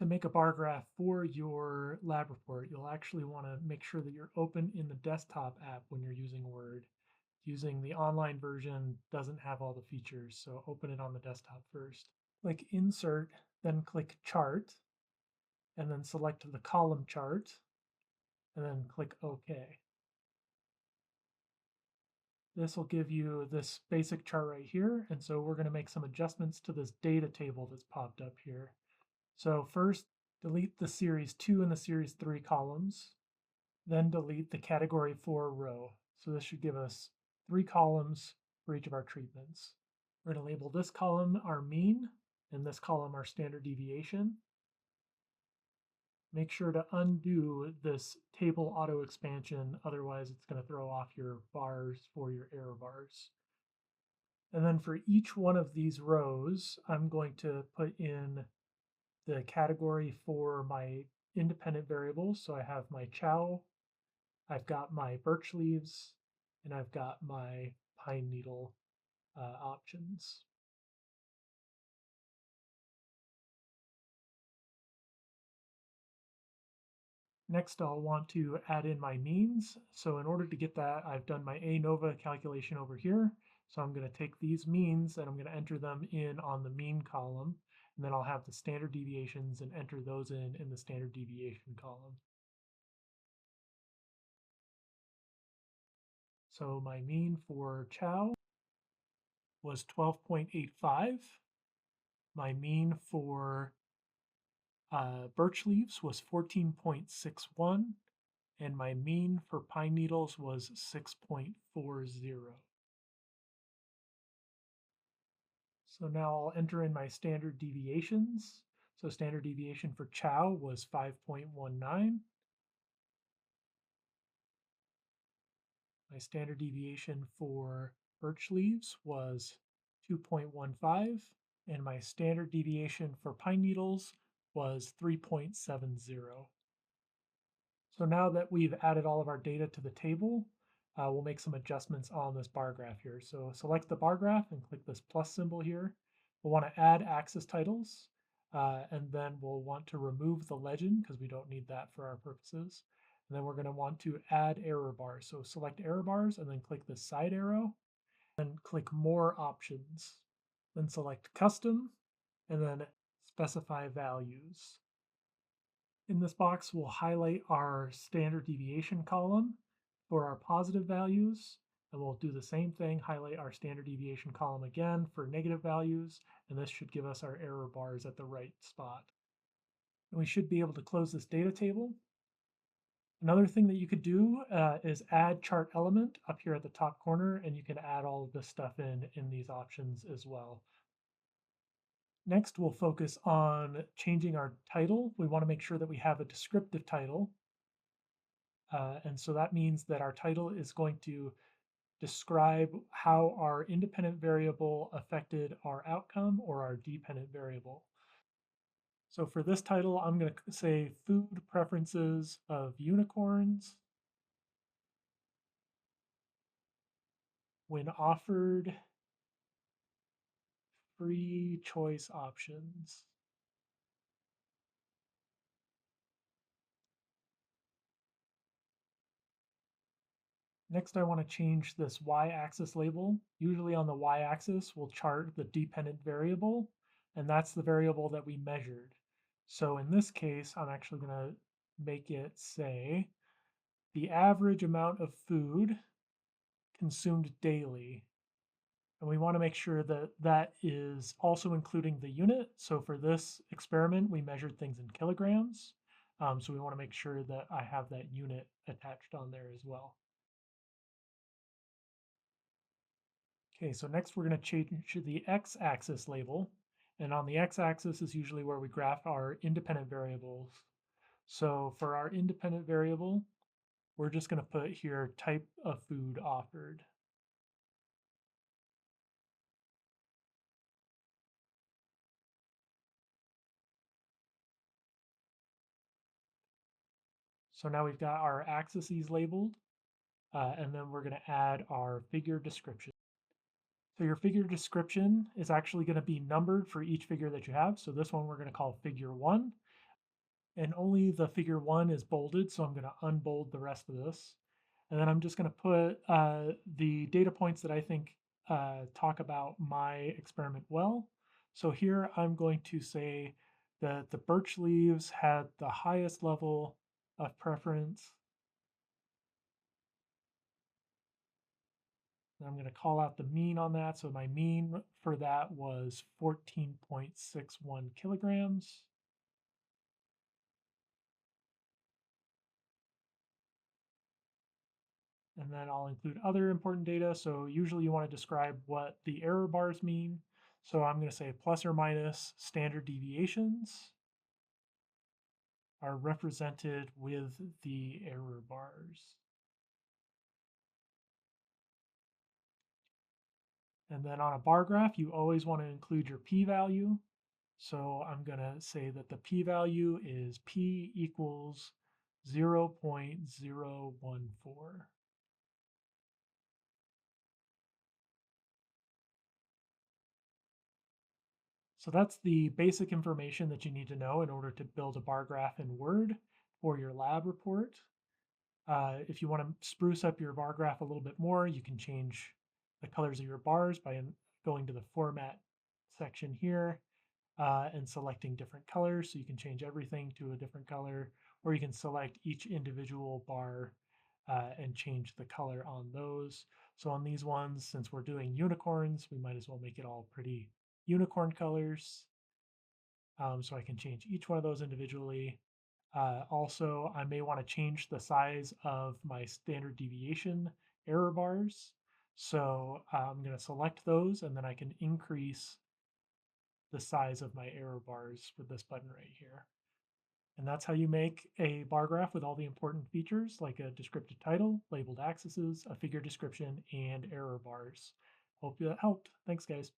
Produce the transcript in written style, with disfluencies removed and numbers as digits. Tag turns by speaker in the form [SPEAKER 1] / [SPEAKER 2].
[SPEAKER 1] To make a bar graph for your lab report, you'll actually want to make sure that you're open in the desktop app when you're using Word. Using the online version doesn't have all the features, so open it on the desktop first. Click Insert, then click Chart, and then select the column chart, and then click OK. This will give you this basic chart right here, and so we're going to make some adjustments to this data table that's popped up here. So first, delete the Series 2 and the Series 3 columns, then delete the Category 4 row. So this should give us 3 columns for each of our treatments. We're going to label this column our mean, and this column our standard deviation. Make sure to undo this table auto expansion, otherwise it's going to throw off your bars for your error bars. And then for each one of these rows, I'm going to put in the category for my independent variables. So I have my chow, I've got my birch leaves, and I've got my pine needle options. Next, I'll want to add in my means. So in order to get that, I've done my ANOVA calculation over here. So I'm going to take these means and I'm going to enter them in on the mean column. And then I'll have the standard deviations and enter those in the standard deviation column. So my mean for chow was 12.85. My mean for birch leaves was 14.61. And my mean for pine needles was 6.40. So now I'll enter in my standard deviations. So standard deviation for chow was 5.19. My standard deviation for birch leaves was 2.15. And my standard deviation for pine needles was 3.70. So now that we've added all of our data to the table, we'll make some adjustments on this bar graph here. So select the bar graph and click this plus symbol here. We'll want to add axis titles, and then we'll want to remove the legend because we don't need that for our purposes. And then we're going to want to add error bars. So select error bars and then click the side arrow, and click more options. Then select custom, and then specify values. In this box, we'll highlight our standard deviation column for our positive values, and we'll do the same thing, highlight our standard deviation column again for negative values, and this should give us our error bars at the right spot. And we should be able to close this data table. Another thing that you could do is add chart element up here at the top corner, and you can add all of this stuff in these options as well. Next, we'll focus on changing our title. We want to make sure that we have a descriptive title. And so that means that our title is going to describe how our independent variable affected our outcome or our dependent variable. So for this title, I'm going to say food preferences of unicorns when offered free choice options. Next, I want to change this y-axis label. Usually on the y-axis, we'll chart the dependent variable, and that's the variable that we measured. So in this case, I'm actually going to make it say the average amount of food consumed daily. And we want to make sure that that is also including the unit. So for this experiment, we measured things in kilograms. So we want to make sure that I have that unit attached on there as well. Okay, so next we're going to change the x-axis label. And on the x-axis is usually where we graph our independent variables. So for our independent variable, we're just going to put here type of food offered. So now we've got our axes labeled, and then we're going to add our figure description. So your figure description is actually going to be numbered for each figure that you have. So this one we're going to call figure 1. and only the figure 1 is bolded, so I'm going to unbold the rest of this. And then I'm just going to put the data points that I think talk about my experiment well. So here I'm going to say that the birch leaves had the highest level of preference. And I'm going to call out the mean on that. So my mean for that was 14.61 kilograms. And then I'll include other important data. So usually you want to describe what the error bars mean. So I'm going to say plus or minus standard deviations are represented with the error bars. And then on a bar graph, you always want to include your p-value. So I'm going to say that the p-value is p equals 0.014. So that's the basic information that you need to know in order to build a bar graph in Word for your lab report. If you want to spruce up your bar graph a little bit more, you can change the colors of your bars by going to the Format section here and selecting different colors. So you can change everything to a different color, or you can select each individual bar and change the color on those. So on these ones, since we're doing unicorns, we might as well make it all pretty unicorn colors. So I can change each one of those individually. Also, I may want to change the size of my standard deviation error bars. So I'm going to select those, and then I can increase the size of my error bars with this button right here. And that's how you make a bar graph with all the important features like a descriptive title, labeled axes, a figure description, and error bars. Hope that helped. Thanks, guys.